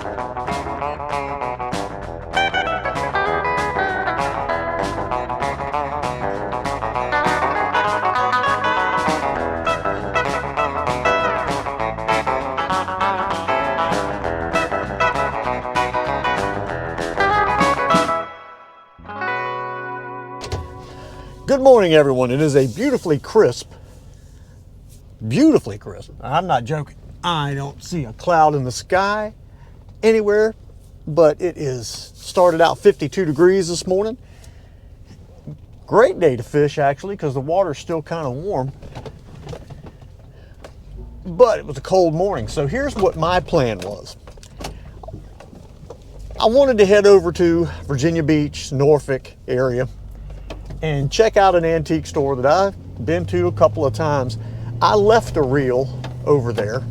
Good morning, everyone. It is a beautifully crisp, I'm not joking. I don't see a cloud in the sky anywhere, but it is started out 52 degrees this morning. Great day to fish, actually, because the water's still kind of warm. But it was a cold morning. So here's what my plan was. I wanted to head over to Virginia Beach, Norfolk area, and check out an antique store that I've been to a couple of times. I left a reel over there.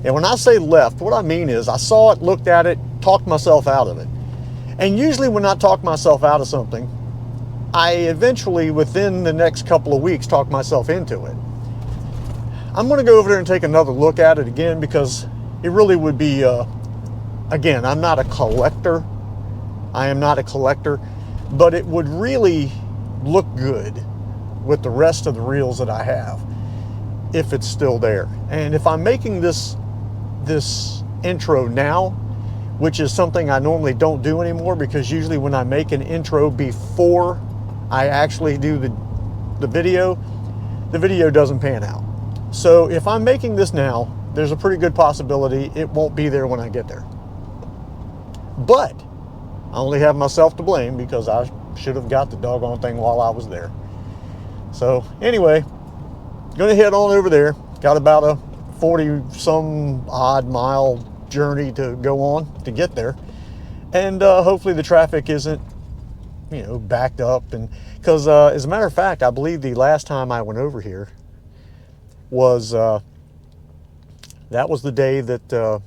And when I say left, what I mean is I saw it, looked at it, talked myself out of it. And usually when I talk myself out of something, I eventually, within the next couple of weeks, talk myself into it. I'm going to go over there and take another look at it again, because it really would be, again, I'm not a collector. I am not a collector, but it would really look good with the rest of the reels that I have if it's still there. And if I'm making this intro now, which is something I normally don't do anymore, because usually when I make an intro before I actually do the video doesn't pan out. So if I'm making this now, there's a pretty good possibility it won't be there when I get there. But I only have myself to blame, because I should have got the doggone thing while I was there. So anyway, gonna head on over there. Got about a 40 some odd mile journey to go on to get there, and hopefully the traffic isn't, backed up. And because as a matter of fact, I believe the last time I went over here was that was the day that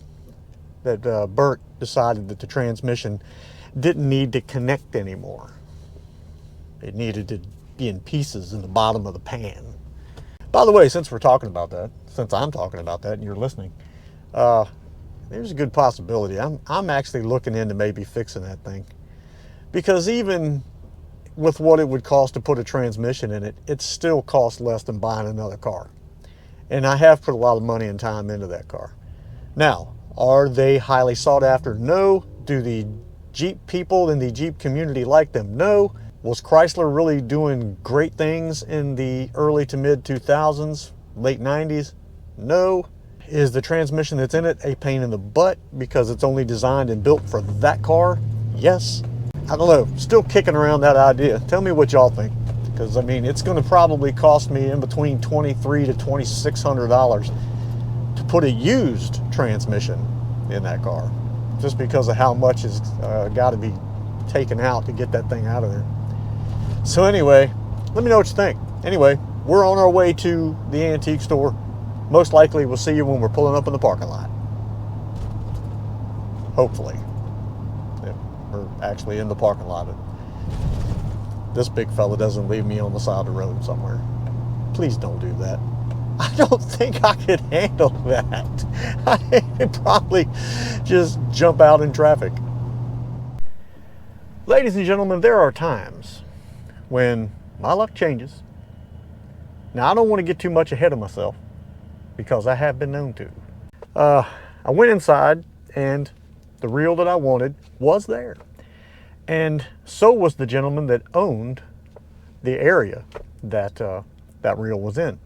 Bert decided that the transmission didn't need to connect anymore. It needed to be in pieces in the bottom of the pan. By the way, since I'm talking about that and you're listening, there's a good possibility. I'm actually looking into maybe fixing that thing, because even with what it would cost to put a transmission in it, it still costs less than buying another car. And I have put a lot of money and time into that car. Now, are they highly sought after? No. Do the Jeep people in the Jeep community like them? No. Was Chrysler really doing great things in the early to mid 2000s, late 90s? No. Is the transmission that's in it a pain in the butt because it's only designed and built for that car? Yes. I don't know. Still kicking around that idea. Tell me what y'all think. Because, I mean, it's going to probably cost me in between $2,300 to $2,600 to put a used transmission in that car, just because of how much has got to be taken out to get that thing out of there. So anyway, let me know what you think. Anyway, we're on our way to the antique store. Most likely we'll see you when we're pulling up in the parking lot. Hopefully. Yeah, we're actually in the parking lot. This big fella doesn't leave me on the side of the road somewhere. Please don't do that. I don't think I could handle that. I could probably just jump out in traffic. Ladies and gentlemen, there are times when my luck changes. Now, I don't want to get too much ahead of myself, because I have been known to. I went inside, and the reel that I wanted was there. And so was the gentleman that owned the area that that reel was in.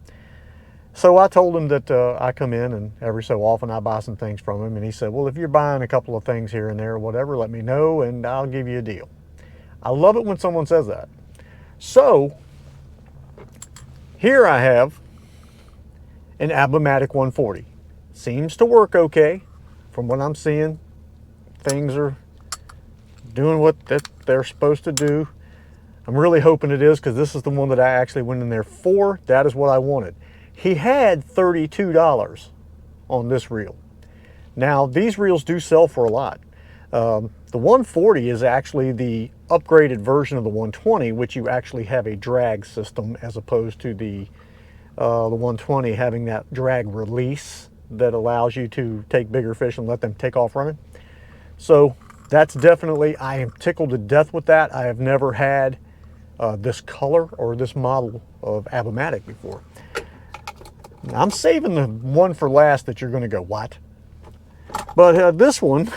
So I told him that I come in and every so often I buy some things from him. And he said, well, if you're buying a couple of things here and there or whatever, let me know and I'll give you a deal. I love it when someone says that. So here I have an Abumatic 140. Seems to work okay from what I'm seeing. Things are doing what they're supposed to do. I'm really hoping it is, because this is the one that I actually went in there for. That is what I wanted. He had $32 on this reel. Now, these reels do sell for a lot. The 140 is actually the upgraded version of the 120, which you actually have a drag system, as opposed to the 120 having that drag release that allows you to take bigger fish and let them take off running. So that's definitely, I am tickled to death with that. I have never had this color or this model of Abumatic before. Now, I'm saving the one for last that you're going to go, what? But this one,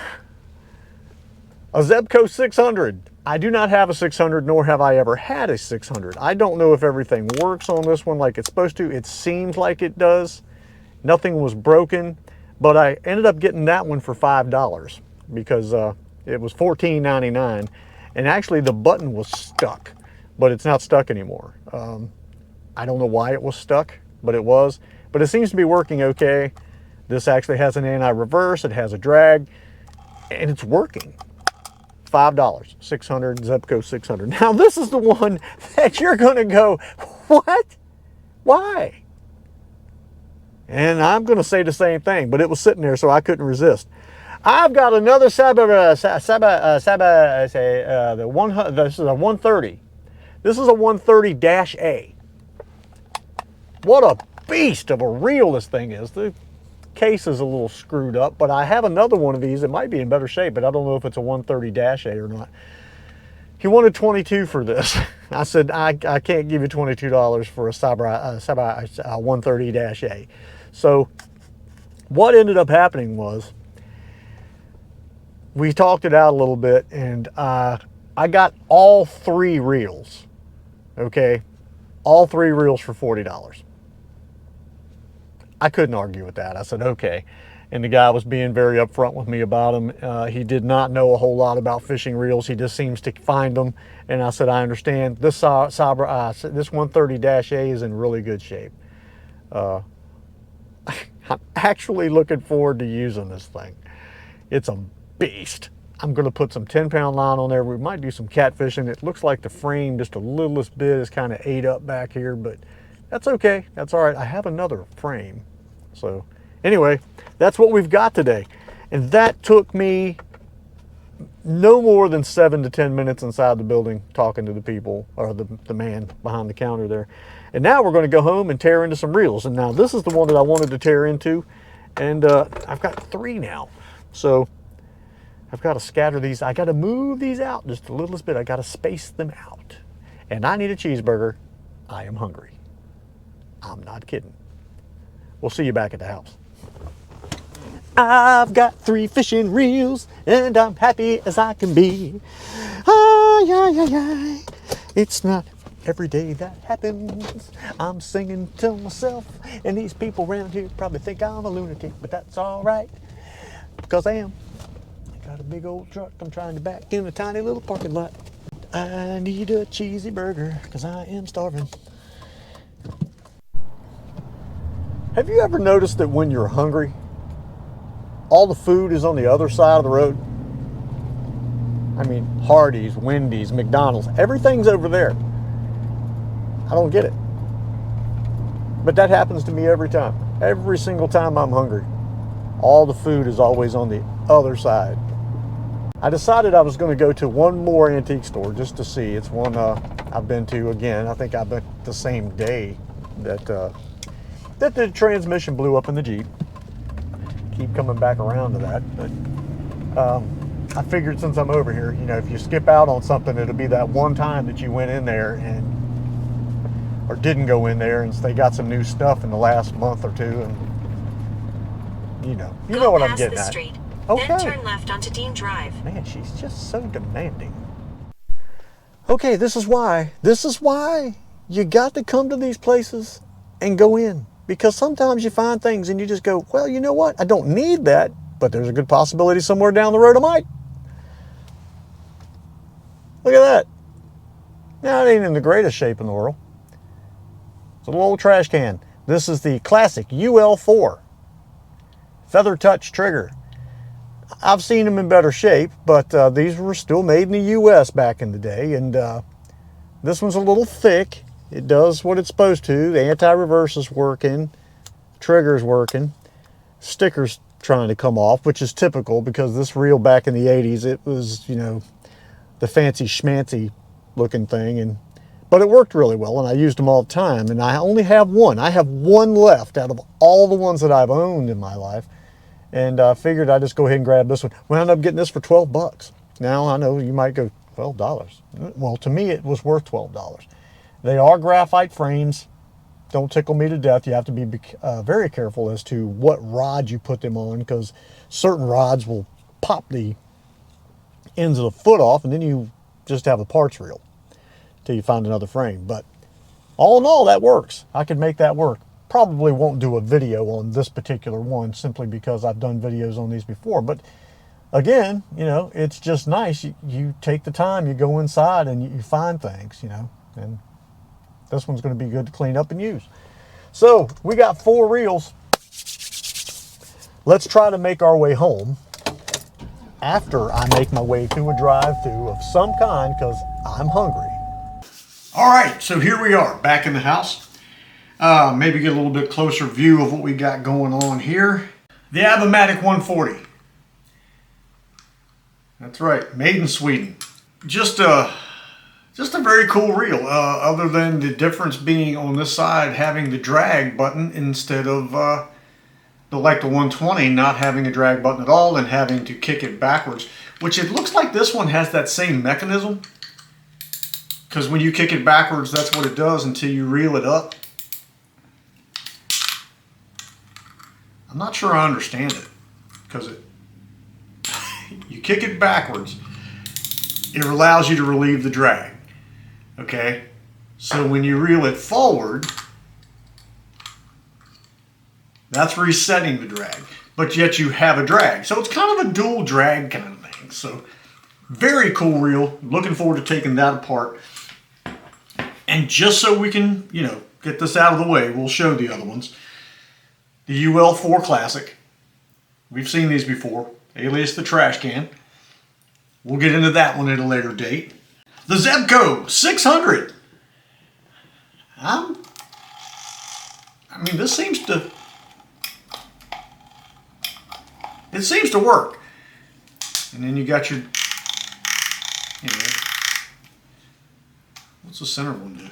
a Zebco 600. I do not have a 600, nor have I ever had a 600. I don't know if everything works on this one like it's supposed to. It seems like it does. Nothing was broken, but I ended up getting that one for $5 because it was $14.99, and actually the button was stuck, but it's not stuck anymore. I don't know why it was stuck, but it was. But it seems to be working okay. This actually has an anti-reverse, it has a drag, and it's working. $5, 600, Zebco 600. Now this is the one that you're gonna go, what? Why? And I'm gonna say the same thing, but it was sitting there so I couldn't resist. I've got another this is a 130. This is a 130-A. What a beast of a reel this thing is. The case is a little screwed up, but I have another one of these. It might be in better shape, but I don't know if it's a 130-A or not. He wanted $22 for this. I said, I can't give you $22 for a 130-A. So what ended up happening was we talked it out a little bit, and I got all 3 reels, okay? All 3 reels for $40. I couldn't argue with that. I said, okay. And the guy was being very upfront with me about them. He did not know a whole lot about fishing reels. He just seems to find them. And I said, I understand. This 130-A is in really good shape. I'm actually looking forward to using this thing. It's a beast. I'm going to put some 10-pound line on there. We might do some catfishing. It looks like the frame just a littlest bit is kind of ate up back here, but that's okay. That's all right. I have another frame. So anyway, that's what we've got today. And that took me no more than 7 to 10 minutes inside the building talking to the people, or the man behind the counter there. And now we're going to go home and tear into some reels. And now this is the one that I wanted to tear into. And I've got 3 now. So I've got to scatter these. I got to move these out just a little bit. I got to space them out. And I need a cheeseburger. I am hungry. I'm not kidding. We'll see you back at the house. I've got 3 fishing reels, and I'm happy as I can be. Ay, ay, ay, ay. It's not every day that happens. I'm singing to myself, and these people around here probably think I'm a lunatic, but that's all right, because I am. I got a big old truck. I'm trying to back in a tiny little parking lot. I need a cheesy burger, because I am starving. Have you ever noticed that when you're hungry, all the food is on the other side of the road? I mean, Hardee's, Wendy's, McDonald's, everything's over there. I don't get it. But that happens to me every time. Every single time I'm hungry, all the food is always on the other side. I decided I was going to go to one more antique store just to see. It's one I've been to again. I think I went the same day that the transmission blew up in the Jeep. Keep coming back around to that, but I figured since I'm over here, you know, if you skip out on something, it'll be that one time that you went in there or didn't go in there, and they got some new stuff in the last month or 2, and you know what I'm getting at. Street, okay. Then turn left onto Dean Drive. Man, she's just so demanding. Okay, this is why you got to come to these places and go in. Because sometimes you find things and you just go, well, you know what? I don't need that, but there's a good possibility somewhere down the road I might. Look at that. Now, it ain't in the greatest shape in the world. It's a little old trash can. This is the classic UL4 Feather Touch trigger. I've seen them in better shape, but these were still made in the U.S. back in the day. And this one's a little thick. It does what it's supposed to. The anti-reverse is working. Trigger's working. Sticker's trying to come off, which is typical because this reel back in the 80s, it was, you know, the fancy schmancy looking thing. But it worked really well, and I used them all the time. And I only have one. I have one left out of all the ones that I've owned in my life. and I figured I'd just go ahead and grab this one. We ended up getting this for 12 bucks. Now I know you might go, $12. Well, to me it was worth $12. They are graphite frames. Don't tickle me to death. You have to be very careful as to what rod you put them on, because certain rods will pop the ends of the foot off, and then you just have the parts reel till you find another frame. But all in all, that works. I could make that work. Probably won't do a video on this particular one simply because I've done videos on these before. But again, you know, it's just nice. You take the time, you go inside and you find things, you know, and this one's going to be good to clean up and use. So we got 4 reels. Let's try to make our way home after I make my way through a drive-through of some kind, because I'm hungry. All right, so here we are back in the house. Maybe get a little bit closer view of what we got going on here. The Abumatic 140. That's right, made in Sweden. Just a very cool reel, other than the difference being on this side having the drag button instead of like the 120 not having a drag button at all and having to kick it backwards, which it looks like this one has that same mechanism, because when you kick it backwards, that's what it does until you reel it up. I'm not sure I understand it, because you kick it backwards, it allows you to relieve the drag. Okay, so when you reel it forward, that's resetting the drag, but yet you have a drag. So it's kind of a dual drag kind of thing. So very cool reel. Looking forward to taking that apart. And just so we can, you know, get this out of the way, we'll show the other ones. The UL4 Classic. We've seen these before, alias the trash can. We'll get into that one at a later date. The Zebco 600. I mean, this seems to, it seems to work. And then you got your, you know, what's the center one do?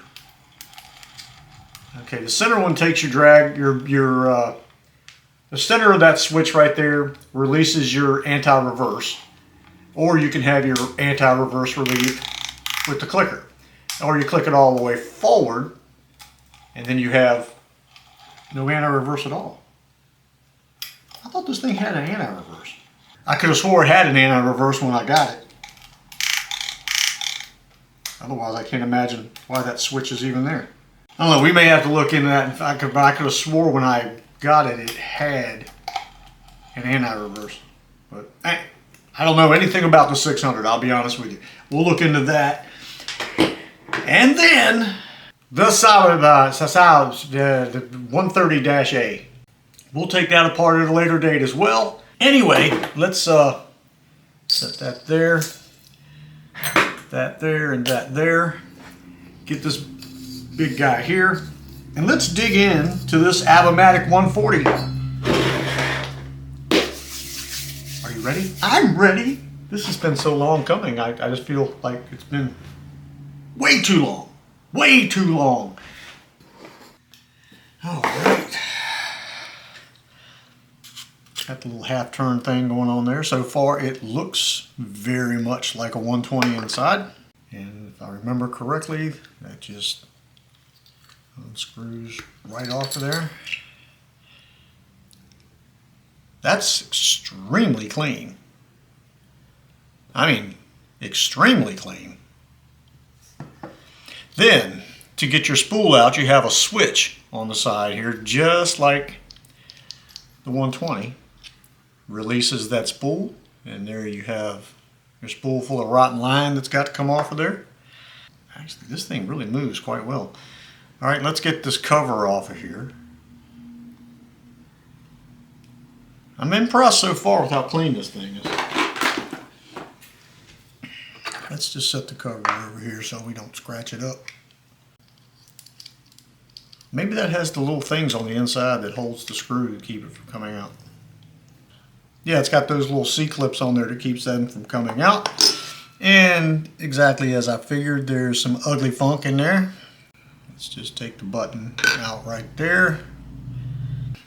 Okay, the center one takes your drag, the center of that switch right there releases your anti-reverse. Or you can have your anti-reverse relieved with the clicker. Or you click it all the way forward, and then you have no anti-reverse at all. I thought this thing had an anti-reverse. I could have swore it had an anti-reverse when I got it. Otherwise, I can't imagine why that switch is even there. I don't know, we may have to look into that. But I could have swore when I got it, it had an anti-reverse. But I don't know anything about the 600, I'll be honest with you. We'll look into that. And then the 130-A. We'll take that apart at a later date as well. Anyway, let's set that there, and that there. Get this big guy here. And let's dig into this Abumatic 140. Are you ready? I'm ready. This has been so long coming. I just feel like it's been way too long. Way too long. All right. Got the little half turn thing going on there. So far it looks very much like a 120 inside. And if I remember correctly, that just unscrews right off of there. That's extremely clean. I mean, extremely clean. Then, to get your spool out, you have a switch on the side here, just like the 120. Releases that spool, and there you have your spool full of rotten line that's got to come off of there. Actually, this thing really moves quite well. All right, let's get this cover off of here. I'm impressed so far with how clean this thing is. Let's just set the cover over here so we don't scratch it up. Maybe that has the little things on the inside that holds the screw to keep it from coming out. Yeah, it's got those little C-clips on there that keeps them from coming out. And exactly as I figured, there's some ugly funk in there. Let's just take the button out right there.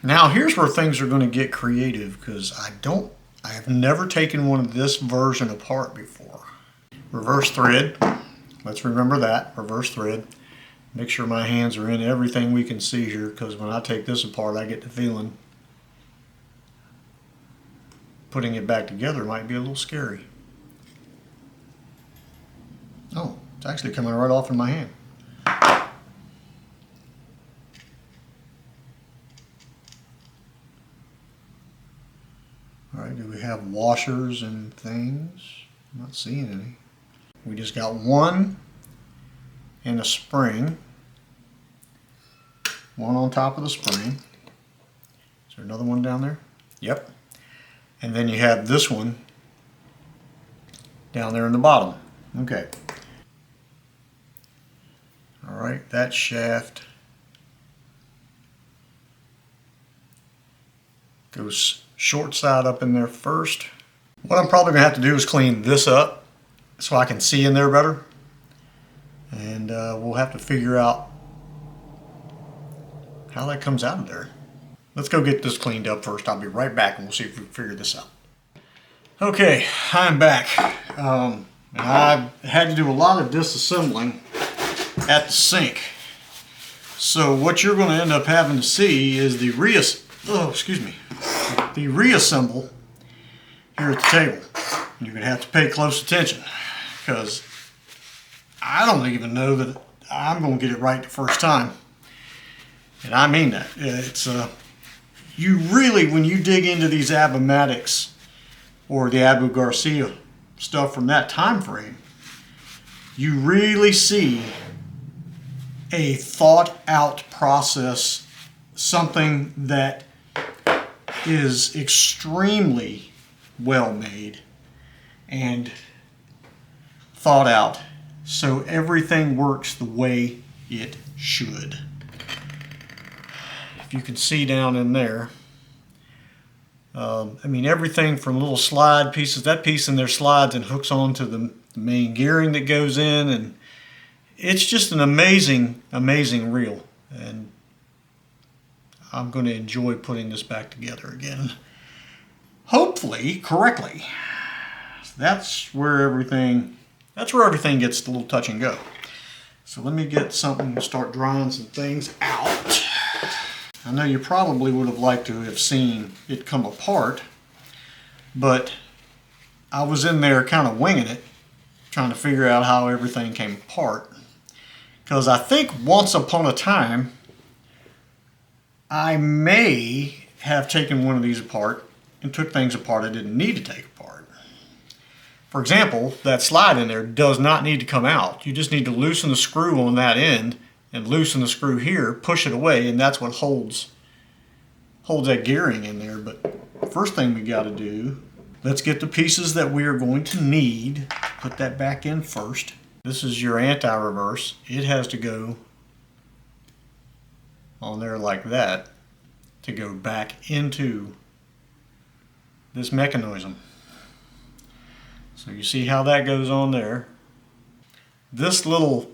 Now here's where things are going to get creative, because I have never taken one of this version apart before. Reverse thread. Let's remember that. Reverse thread. Make sure my hands are in everything we can see here, because when I take this apart, I get the feeling putting it back together might be a little scary. Oh, it's actually coming right off in my hand. All right, do we have washers and things? I'm not seeing any. We just got one and a spring. One on top of the spring. Is there another one down there? Yep. And then you have this one down there in the bottom. Okay. All right, that shaft goes short side up in there first. What I'm probably gonna have to do is clean this up so I can see in there better. And we'll have to figure out how that comes out of there. Let's go get this cleaned up first. I'll be right back and we'll see if we can figure this out. Okay, I'm back. I had to do a lot of disassembling at the sink. So what you're going to end up having to see is the reassemble here at the table. You're going to have to pay close attention, because I don't even know that I'm going to get it right the first time. And I mean that. It's you really, when you dig into these Abumatics or the Abu Garcia stuff from that time frame, you really see a thought out process, something that is extremely well made and thought out, so everything works the way it should. If you can see down in there, I mean, everything from little slide pieces, that piece in there slides and hooks onto the main gearing that goes in, and it's just an amazing, amazing reel. And I'm going to enjoy putting this back together again, hopefully correctly. That's where everything gets a little touch and go. So let me get something to start drying some things out. I know you probably would have liked to have seen it come apart, but I was in there kind of winging it, trying to figure out how everything came apart. Because I think once upon a time, I may have taken one of these apart and took things apart I didn't need to take apart. For example, that slide in there does not need to come out. You just need to loosen the screw on that end and loosen the screw here, push it away, and that's what holds that gearing in there. But first thing we got to do, let's get the pieces that we are going to need. Put that back in first. This is your anti-reverse. It has to go on there like that to go back into this mechanism. So you see how that goes on there. This little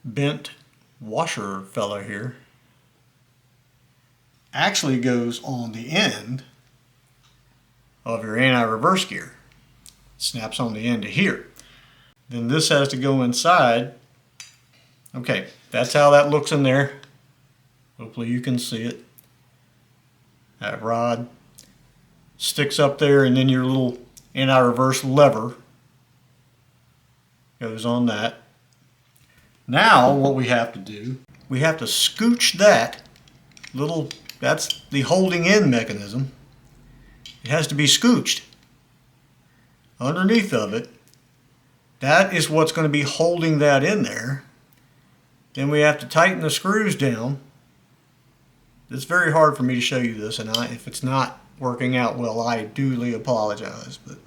bent washer fella here actually goes on the end of your anti-reverse gear. Snaps on the end of here. Then this has to go inside. Okay, that's how that looks in there. Hopefully you can see it. That rod sticks up there, and then your little anti-reverse lever goes on that. Now what we have to do, we have to scooch that little, that's the holding in mechanism. It has to be scooched. Underneath of it, that is what's going to be holding that in there. Then we have to tighten the screws down. It's very hard for me to show you this, and if it's not working out well, I duly apologize. But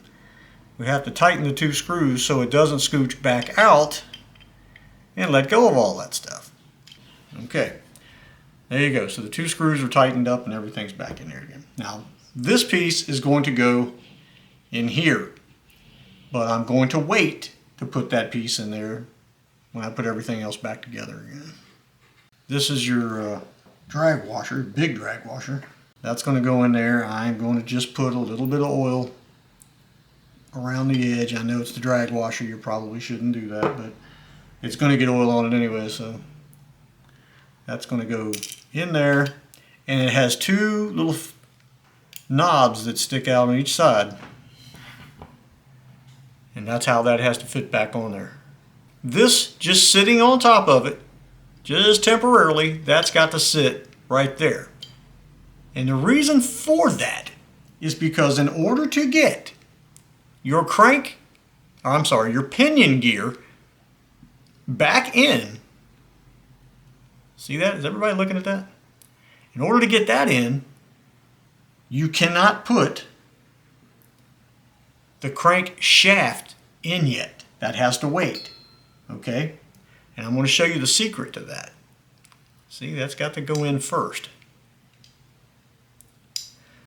we have to tighten the two screws so it doesn't scooch back out and let go of all that stuff. Okay, there you go. So the two screws are tightened up and everything's back in there again. Now, this piece is going to go in here, but I'm going to wait to put that piece in there when I put everything else back together again. This is your drag washer, big drag washer. That's going to go in there. I'm going to just put a little bit of oil around the edge. I know it's the drag washer. You probably shouldn't do that, but it's going to get oil on it anyway, so that's going to go in there. And it has two little knobs that stick out on each side. And that's how that has to fit back on there. This just sitting on top of it, just temporarily, that's got to sit right there. And the reason for that is because in order to get your your pinion gear back in, see that? Is everybody looking at that? In order to get that in, you cannot put the crank shaft in yet. That has to wait, okay? And I'm going to show you the secret to that. See, that's got to go in first.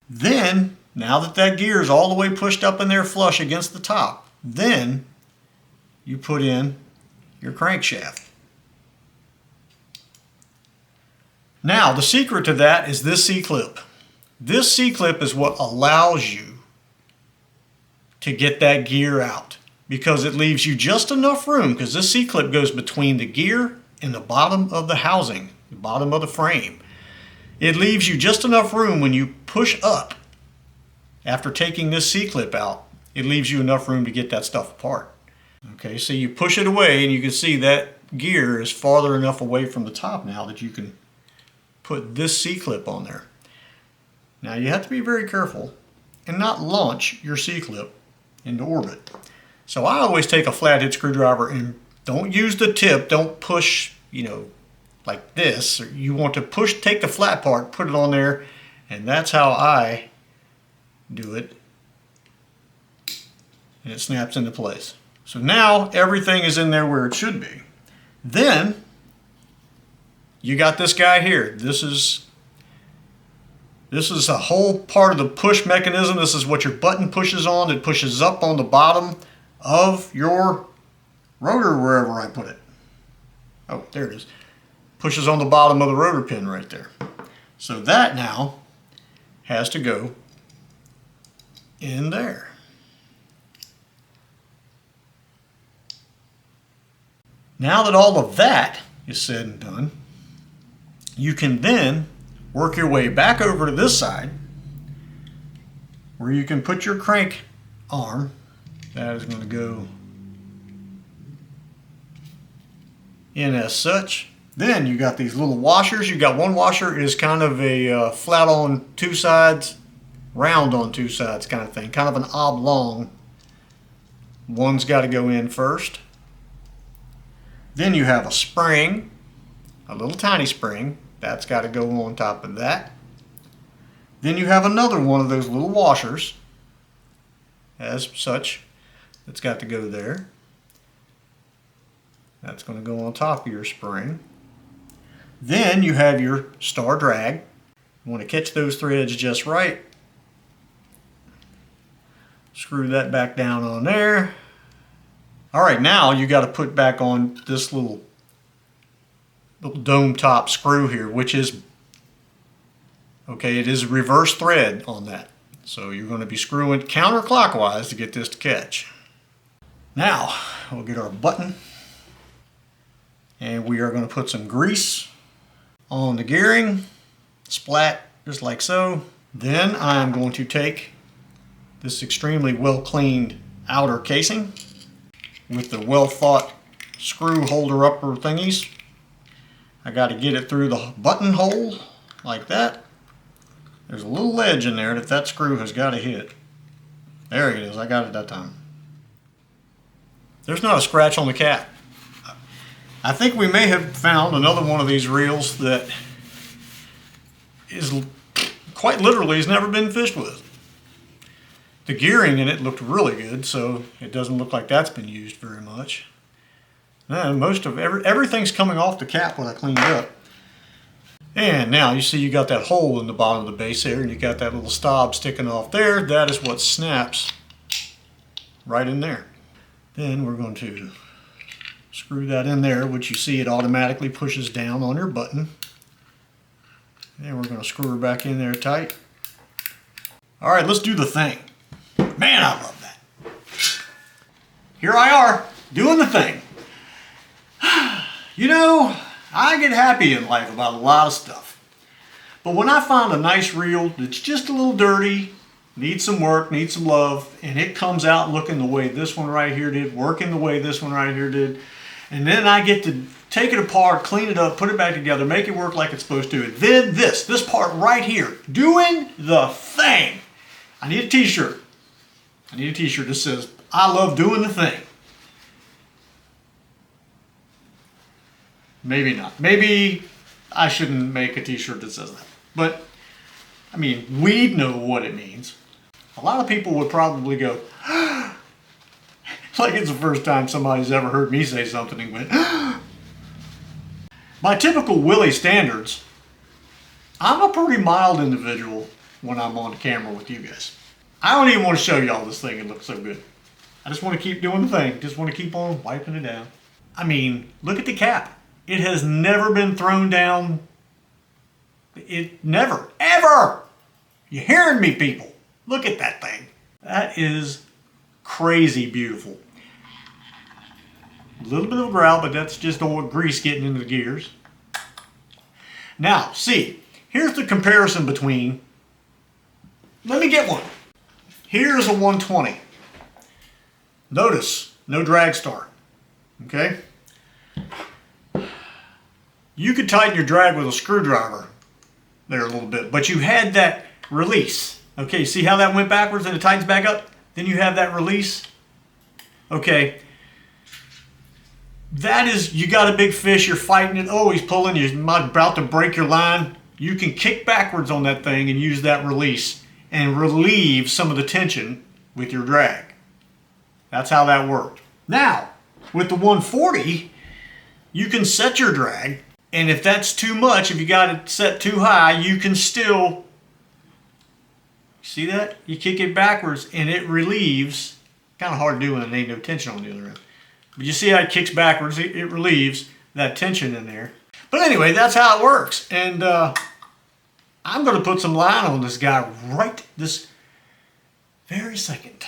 Then, now that that gear is all the way pushed up in there flush against the top, then you put in your crankshaft. Now, the secret to that is this C-clip. This C-clip is what allows you to get that gear out, because it leaves you just enough room, because this C-clip goes between the gear and the bottom of the housing, the bottom of the frame. It leaves you just enough room when you push up. After taking this C-clip out, it leaves you enough room to get that stuff apart. Okay, so you push it away and you can see that gear is farther enough away from the top now that you can put this C-clip on there. Now you have to be very careful and not launch your C-clip into orbit. So I always take a flathead screwdriver and don't use the tip, don't push, like this. You want to take the flat part, put it on there, and that's how I do it. And it snaps into place. So now everything is in there where it should be. Then you got this guy here. This is a whole part of the push mechanism. This is what your button pushes on. It pushes up on the bottom of your rotor, wherever I put it. Oh, there it is. Pushes on the bottom of the rotor pin right there. So that now has to go in there. Now that all of that is said and done, you can then work your way back over to this side where you can put your crank arm. That is going to go in as such. Then you got these little washers. You got one washer is kind of a flat on two sides, round on two sides kind of thing, kind of an oblong. One's got to go in first. Then you have a spring, a little tiny spring. That's got to go on top of that. Then you have another one of those little washers, as such, that's got to go there. That's going to go on top of your spring. Then you have your star drag. You want to catch those threads just right. Screw that back down on there. All right, now you got to put back on this little dome top screw here, which is, okay, it is reverse thread on that. So you're going to be screwing counterclockwise to get this to catch. Now we'll get our button and we are going to put some grease on the gearing, splat just like so. Then I'm going to take this extremely well cleaned outer casing with the well thought screw holder upper thingies. I got to get it through the buttonhole like that. There's a little ledge in there that screw has got to hit. There it is. I got it that time. There's not a scratch on the cap. I think we may have found another one of these reels that is quite literally has never been fished with. The gearing in it looked really good, so it doesn't look like that's been used very much. And most of everything's coming off the cap when I cleaned it up. And now you see you got that hole in the bottom of the base there, and you got that little stop sticking off there. That is what snaps right in there. Then we're going to screw that in there, which you see it automatically pushes down on your button. And we're going to screw her back in there tight. All right, let's do the thing. Man, I love that. Here I are, doing the thing. You know, I get happy in life about a lot of stuff. But when I find a nice reel that's just a little dirty, needs some work, needs some love, and it comes out looking the way this one right here did, working the way this one right here did, and then I get to take it apart, clean it up, put it back together, make it work like it's supposed to, and then this part right here, doing the thing. I need a t-shirt. I need a t-shirt that says, I love doing the thing. Maybe not. Maybe I shouldn't make a t-shirt that says that. But, I mean, we know what it means. A lot of people would probably go, like it's the first time somebody's ever heard me say something and went, by typical Willie standards, I'm a pretty mild individual when I'm on the camera with you guys. I don't even want to show y'all this thing. It looks so good. I just want to keep doing the thing. Just want to keep on wiping it down. I mean, look at the cap. It has never been thrown down. It never, ever. You hearing me, people? Look at that thing. That is crazy beautiful. A little bit of a growl, but that's just old grease getting into the gears. Now, see, here's the comparison between, let me get one. Here's a 120. Notice, no drag star, okay? You could tighten your drag with a screwdriver there a little bit, but you had that release. Okay, see how that went backwards and it tightens back up? Then you have that release. Okay. That is, you got a big fish, you're fighting it, oh, he's pulling, you're about to break your line. You can kick backwards on that thing and use that release and relieve some of the tension with your drag. That's how that worked. Now, with the 140, you can set your drag, and if that's too much, if you got it set too high, you can still, see that? You kick it backwards and it relieves, kind of hard to do when there ain't no tension on the other end. But you see how it kicks backwards, it relieves that tension in there. But anyway, that's how it works. And I'm going to put some line on this guy right this very second.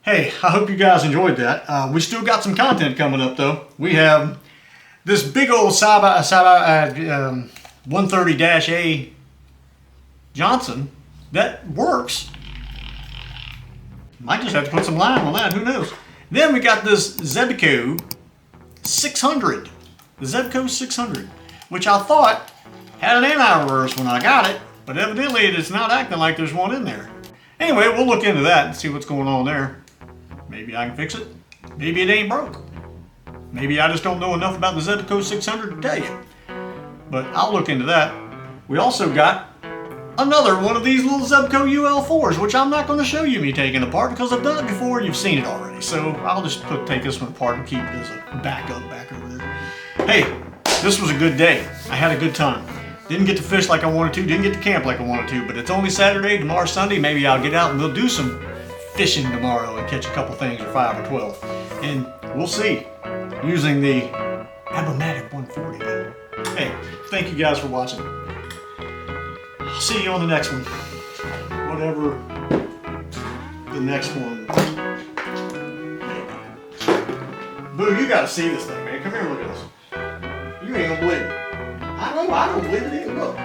Hey, I hope you guys enjoyed that. We still got some content coming up though. We have this big old 130-A Johnson that works. Might just have to put some line on that, who knows. Then we got this Zebco 600. The Zebco 600, which I thought had an anti-reverse when I got it, but evidently it's not acting like there's one in there. Anyway, we'll look into that and see what's going on there. Maybe I can fix it. Maybe it ain't broke. Maybe I just don't know enough about the Zebco 600 to tell you. But I'll look into that. We also got another one of these little Zebco UL4s, which I'm not going to show you me taking apart because I've done it before and you've seen it already. So I'll just take this one apart and keep it as a backup back over there. Hey, this was a good day. I had a good time. Didn't get to fish like I wanted to, didn't get to camp like I wanted to, but it's only Saturday, tomorrow's Sunday. Maybe I'll get out and we'll do some fishing tomorrow and catch a couple things, or 5 or 12. And we'll see, using the Abumatic 140. Hey, thank you guys for watching. I'll see you on the next one. Whatever the next one may be. Boo, you gotta see this thing, man. Come here and look at this. You ain't gonna believe it. I don't believe it either. Look.